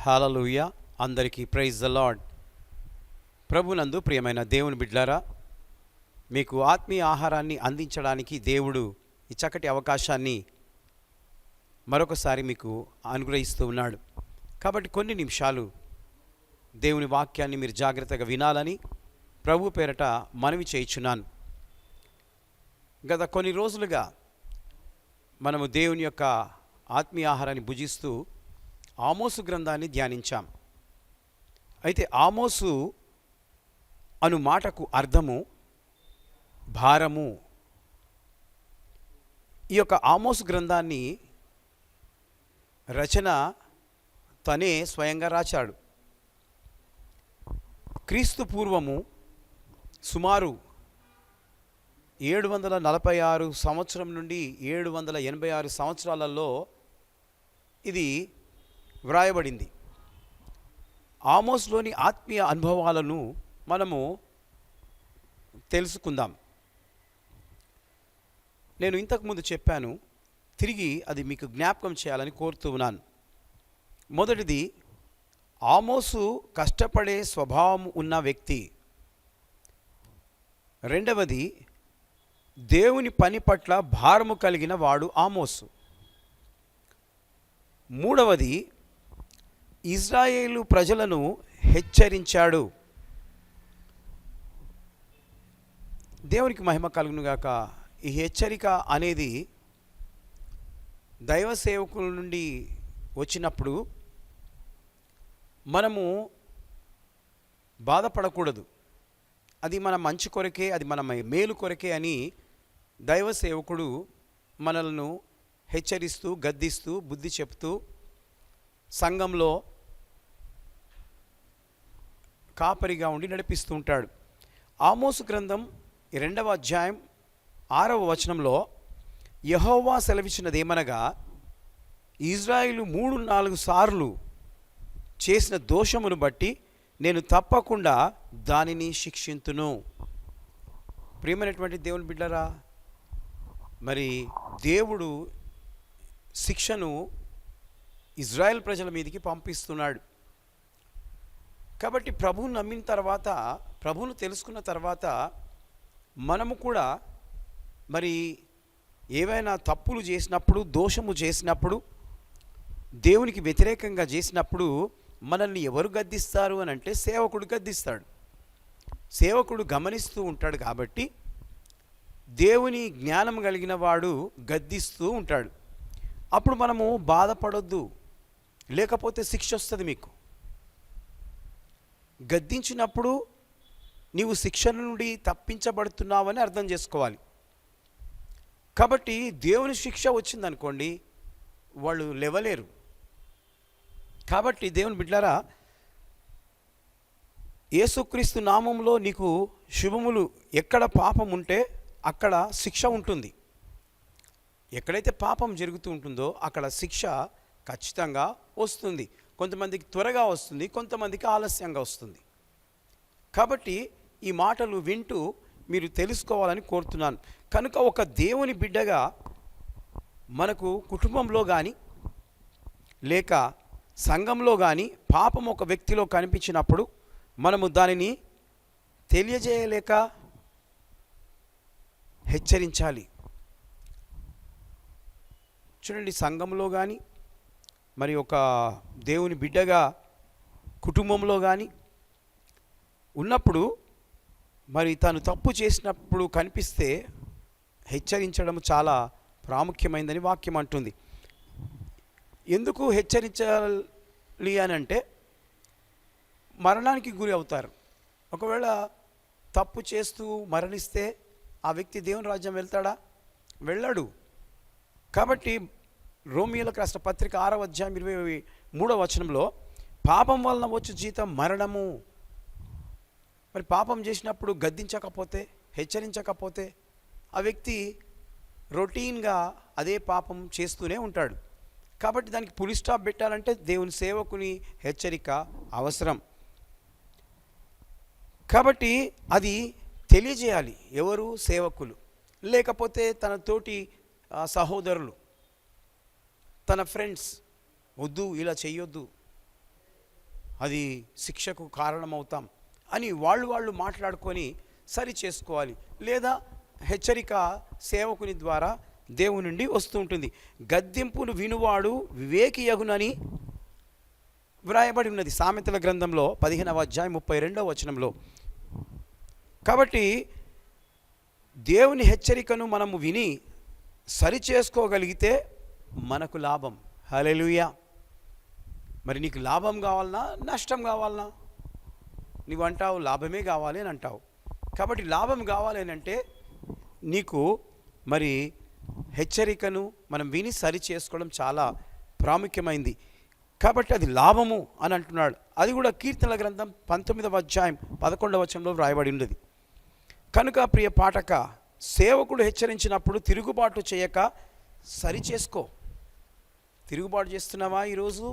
హల్లెలూయా. అందరికీ praise the lord. ప్రభునందు ప్రియమైన దేవుని బిడ్లారా, మీకు ఆత్మీయ ఆహారాన్ని అందించడానికి దేవుడు ఈ చక్కటి అవకాశాన్ని మరొకసారి మీకు అనుగ్రహిస్తూ ఉన్నాడు. కాబట్టి కొన్ని నిమిషాలు దేవుని వాక్యాన్ని మీరు జాగ్రత్తగా వినాలని ప్రభు పేరట మనవి చేయుచున్నాను. గత కొన్ని రోజులుగా మనము దేవుని యొక్క ఆత్మీయ ఆహారాన్ని భుజిస్తూ ఆమోసు గ్రంథాన్ని ధ్యానించాం. అయితే ఆమోసు అను మాటకు అర్థము భారము. ఈ యొక్క ఆమోసు గ్రంథాన్ని రచన తనే స్వయంగా రాశాడు. క్రీస్తు పూర్వము సుమారు 746 సంవత్సరం నుండి 786 సంవత్సరాలలో ఇది వ్రాయబడింది. ఆమోస్లోని ఆత్మీయ అనుభవాలను మనము తెలుసుకుందాం. నేను ఇంతకుముందు చెప్పాను, తిరిగి అది మీకు జ్ఞాపకం చేయాలని కోరుతూ ఉన్నాను. మొదటిది, ఆమోసు కష్టపడే స్వభావం ఉన్న వ్యక్తి. రెండవది, దేవుని పని పట్ల భారము కలిగిన వాడు ఆమోసు. మూడవది, ఇజ్రాయేలు ప్రజలను హెచ్చరించాడు. దేవునికి మహిమ కలుగునుగాక. ఈ హెచ్చరిక అనేది దైవ సేవకుల నుండి వచ్చినప్పుడు మనము బాధపడకూడదు. అది మన మంచి కొరకే, అది మన మేలు కొరకే అని దైవ సేవకుడు మనలను హెచ్చరిస్తూ, గద్దిస్తూ, బుద్ధి చెప్తూ సంఘంలో కాపరిగా ఉండి నడిపిస్తూ ఉంటాడు. ఆమోసు గ్రంథం 2వ అధ్యాయం 6వ వచనంలో యెహోవా సెలవిచ్చినదేమనగా, ఇజ్రాయేలు 3-4 సార్లు చేసిన దోషమును బట్టి నేను తప్పకుండా దానిని శిక్షింతును. ప్రియమైనటువంటి దేవుని బిడ్డరా, మరి దేవుడు శిక్షను ఇజ్రాయెల్ ప్రజల మీదకి పంపిస్తున్నాడు. కాబట్టి ప్రభువును నమ్మిన తర్వాత, ప్రభువును తెలుసుకున్న తర్వాత మనము కూడా మరి ఏవైనా తప్పులు చేసినప్పుడు, దోషము చేసినప్పుడు, దేవునికి వ్యతిరేకంగా చేసినప్పుడు మనల్ని ఎవరు గద్దిస్తారు అని అంటే సేవకుడు గద్దిస్తాడు. సేవకుడు గమనిస్తూ ఉంటాడు కాబట్టి దేవుని జ్ఞానం కలిగిన వాడు గద్దిస్తూ ఉంటాడు. అప్పుడు మనము బాధపడొద్దు, లేకపోతే శిక్ష వస్తుంది మీకు. గద్దించినప్పుడు నీవు శిక్ష నుండి తప్పించబడుతున్నావని అర్థం చేసుకోవాలి. కాబట్టి దేవుని శిక్ష వచ్చిందనుకోండి, వాళ్ళు లేవలేరు. కాబట్టి దేవుని బిడ్డలారా, యేసుక్రీస్తు నామంలో నీకు శుభములు. ఎక్కడ పాపం ఉంటే అక్కడ శిక్ష ఉంటుంది. ఎక్కడైతే పాపం జరుగుతూ ఉంటుందో అక్కడ శిక్ష ఖచ్చితంగా వస్తుంది. కొంతమందికి త్వరగా వస్తుంది, కొంతమందికి ఆలస్యంగా వస్తుంది. కాబట్టి ఈ మాటలు వింటూ మీరు తెలుసుకోవాలని కోరుతున్నాను. కనుక ఒక దేవుని బిడ్డగా మనకు కుటుంబంలో కానీ లేక సంఘంలో కానీ పాపం ఒక వ్యక్తిలో కనిపించినప్పుడు మనము దానిని తెలియజేయలేక హెచ్చరించాలి. చూడండి, సంఘంలో కానీ మరి ఒక దేవుని బిడ్డగా కుటుంబంలో కానీ ఉన్నప్పుడు మరి తను తప్పు చేసినప్పుడు కనిపిస్తే హెచ్చరించడం చాలా ప్రాముఖ్యమైనదని వాక్యం అంటుంది. ఎందుకు హెచ్చరించాలి అని అంటే, మరణానికి గురి అవుతారు. ఒకవేళ తప్పు చేస్తూ మరణిస్తే ఆ వ్యక్తి దేవుని రాజ్యం వెళ్తాడా? వెళ్ళడు. కాబట్టి రోమియోలకు రాసిన పత్రిక 6వ అధ్యాయం 23వ వచనంలో పాపం వలన వచ్చు జీతం మరణము. మరి పాపం చేసినప్పుడు గద్దించకపోతే, హెచ్చరించకపోతే ఆ వ్యక్తి రొటీన్గా అదే పాపం చేస్తూనే ఉంటాడు. కాబట్టి దానికి పులి స్టాప్ పెట్టాలంటే దేవుని సేవకుని హెచ్చరిక అవసరం. కాబట్టి అది తెలియజేయాలి. ఎవరు? సేవకులు, లేకపోతే తన తోటి సహోదరులు, తన ఫ్రెండ్స్. వద్దు, ఇలా చెయ్యొద్దు, అది శిక్షకు కారణమవుతాం అని వాళ్ళు మాట్లాడుకొని సరి చేసుకోవాలి. లేదా హెచ్చరిక సేవకుని ద్వారా దేవుని నుండి వస్తూ ఉంటుంది. గద్దింపును వినువాడు వివేకియగునని వ్రాయబడి ఉన్నది సామెతల గ్రంథంలో 15వ అధ్యాయం 32వ వచనంలో. కాబట్టి దేవుని హెచ్చరికను మనము విని సరి చేసుకోగలిగితే మనకు లాభం. హల్లెలూయా. మరి నీకు లాభం కావాలన్నా నష్టం కావాలన్నా? నువ్వు అంటావు లాభమే కావాలి అని అంటావు. కాబట్టి లాభం కావాలి అని అంటే నీకు మరి హెచ్చరికను మనం విని సరి చేసుకోవడం చాలా ప్రాముఖ్యమైంది. కాబట్టి అది లాభము అని అంటున్నాడు. అది కూడా కీర్తనల గ్రంథం 19వ అధ్యాయం 11వ వచనంలో వ్రాయబడి ఉన్నది. కనుక ప్రియ పాఠక, సేవకుడు హెచ్చరించినప్పుడు తిరుగుబాటు చేయక సరి చేసుకో. తిరుగుబాటు చేస్తున్నావా ఈరోజు?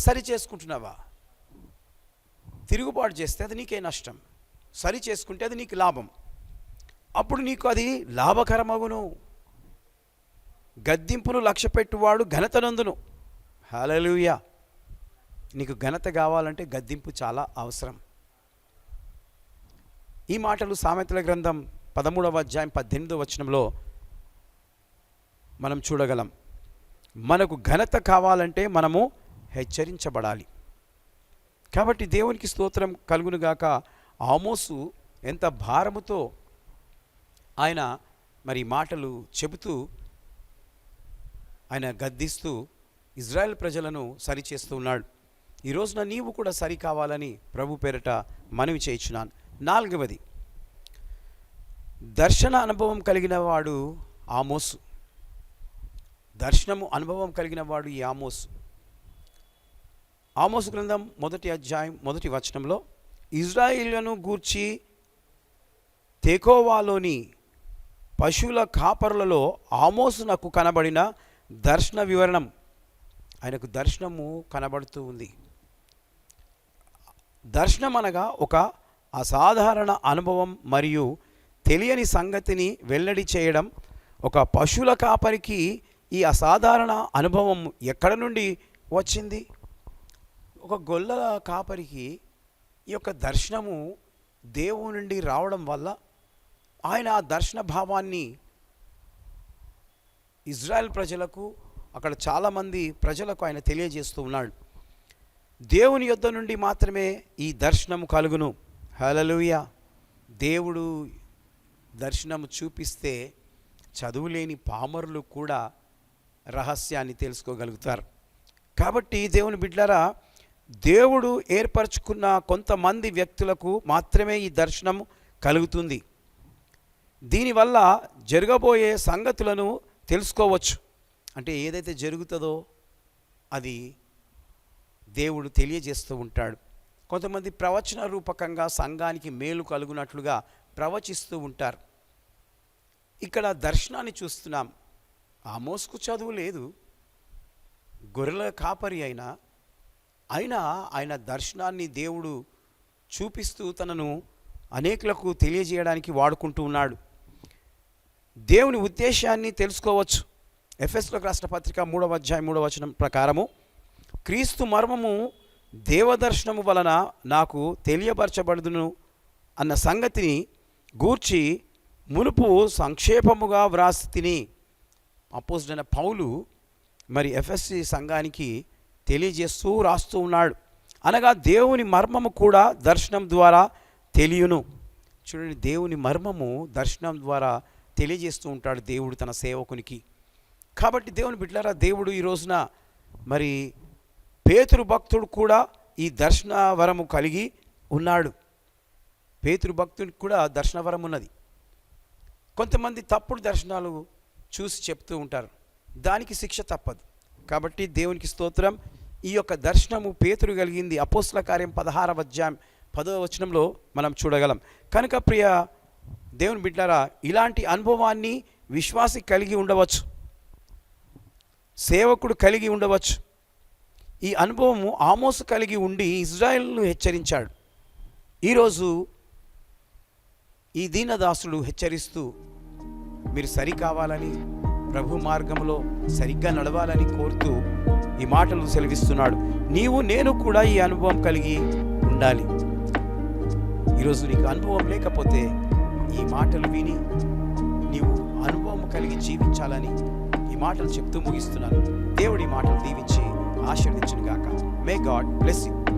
సరి చేసుకుంటున్నావా? తిరుగుబాటు చేస్తే అది నీకే నష్టం, సరి చేసుకుంటే అది నీకు లాభం. అప్పుడు నీకు అది లాభకరమగును. గద్దింపును లక్ష్యపెట్టువాడు ఘనతనందును. హల్లెలూయా. నీకు ఘనత కావాలంటే గద్దింపు చాలా అవసరం. ఈ మాటలు సామెతల గ్రంథం 13వ అధ్యాయం 18వ వచనంలో మనం చూడగలం. మనకు ఘనత కావాలంటే మనము హెచ్చరించబడాలి. కాబట్టి దేవునికి స్తోత్రం కలుగునుగాక. ఆమోసు ఎంత భారముతో ఆయన మరి మాటలు చెబుతూ ఆయన గద్దిస్తూ ఇజ్రాయెల్ ప్రజలను సరిచేస్తూ ఉన్నాడు. ఈ రోజున నీవు కూడా సరి కావాలని ప్రభు పేరట మనవి చేయించున్నాను. 4వది, దర్శన అనుభవం కలిగిన వాడు ఆమోసు. దర్శనము అనుభవం కలిగిన వాడు ఈ ఆమోసు. ఆమోసు గ్రంథం 1వ అధ్యాయం 1వ వచనంలో ఇజ్రాయిలును గూర్చి తెకోవాలోని పశువుల కాపరులలో ఆమోసునకు కనబడిన దర్శన వివరణం. ఆయనకు దర్శనము కనబడుతూ ఉంది. దర్శనం అనగా ఒక అసాధారణ అనుభవం మరియు తెలియని సంగతిని వెల్లడి చేయడం. ఒక పశువుల కాపరికి ఈ అసాధారణ అనుభవం ఎక్కడ నుండి వచ్చింది? ఒక గొల్లల కాపరికి ఈ యొక్క దర్శనము దేవుని నుండి రావడం వల్ల ఆయన ఆ దర్శన భావాన్ని ఇజ్రాయెల్ ప్రజలకు, అక్కడ చాలామంది ప్రజలకు ఆయన తెలియజేస్తూ ఉన్నాడు. దేవుని యొద్ద నుండి మాత్రమే ఈ దర్శనము కలుగును. హల్లెలూయా. దేవుడు దర్శనము చూపిస్తే చదువులేని పామరులు కూడా రహస్యాన్ని తెలుసుకోగలుగుతారు. కాబట్టి దేవుని బిడ్డలారా, దేవుడు ఏర్పరచుకున్న కొంతమంది వ్యక్తులకు మాత్రమే ఈ దర్శనం కలుగుతుంది. దీనివల్ల జరగబోయే సంగతులను తెలుసుకోవచ్చు. అంటే ఏదైతే జరుగుతుందో అది దేవుడు తెలియజేస్తూ ఉంటాడు. కొంతమంది ప్రవచన రూపకంగా సంఘానికి మేలు కలుగునట్లుగా ప్రవచిస్తూ ఉంటారు. ఇక్కడ దర్శనాన్ని చూస్తున్నాం. ఆమోసుకు చదువు లేదు, గొర్రెల కాపరి అయినా ఆయన దర్శనాన్ని దేవుడు చూపిస్తూ తనను అనేకులకు తెలియజేయడానికి వాడుకుంటూ ఉన్నాడు. దేవుని ఉద్దేశాన్ని తెలుసుకోవచ్చు. ఎఫెసీయులకు రాసిన పత్రిక 3వ అధ్యాయం 3వ వచనం ప్రకారము, క్రీస్తు మర్మము దేవదర్శనము వలన నాకు తెలియపరచబడును అన్న సంగతిని గూర్చి మునుపు సంక్షేపముగా వ్రాసి తిని. అపోస్తలుడైన పౌలు మరి ఎఫెసీ సంఘానికి తెలియజేస్తూ రాస్తూ ఉన్నాడు. అనగా దేవుని మర్మము కూడా దర్శనం ద్వారా తెలియను. చూడండి, దేవుని మర్మము దర్శనం ద్వారా తెలియజేస్తూ ఉంటాడు దేవుడు తన సేవకునికి. కాబట్టి దేవుని బిడ్డలారా, దేవుడు ఈ రోజున మరి పేతురు భక్తుడు కూడా ఈ దర్శన వరము కలిగి ఉన్నాడు. పేతురు భక్తుడికి కూడా దర్శన వరం ఉన్నది. కొంతమంది తప్పుడు దర్శనాలు చూసి చెప్తూ ఉంటారు, దానికి శిక్ష తప్పదు. కాబట్టి దేవునికి స్తోత్రం. ఈ యొక్క దర్శనము పేతురు కలిగింది. అపోస్తల కార్యం 16వ అధ్యాయం 10వ వచనంలో మనం చూడగలం. కనుక ప్రియ దేవుని బిడ్డలారా, ఇలాంటి అనుభవాన్ని విశ్వాసి కలిగి ఉండవచ్చు, సేవకుడు కలిగి ఉండవచ్చు. ఈ అనుభవము ఆమోసు కలిగి ఉండి ఇజ్రాయెల్ను హెచ్చరించాడు. ఈరోజు ఈ దీనదాసుడు హెచ్చరిస్తూ మీరు సరి కావాలని, ప్రభు మార్గంలో సరిగ్గా నడవాలని కోరుతూ ఈ ఈ మాటలు సెలవిస్తున్నాడు. నీవు నేను కూడా ఈ అనుభవం కలిగి ఉండాలి. ఈరోజు నీకు అనుభవం లేకపోతే ఈ మాటలు విని నీవు అనుభవం కలిగి జీవించాలని ఈ మాటలు చెప్తూ ముగిస్తున్నాను. దేవుడి మాటలు దీవించి ఆశీర్వదించును గాక. May God bless you.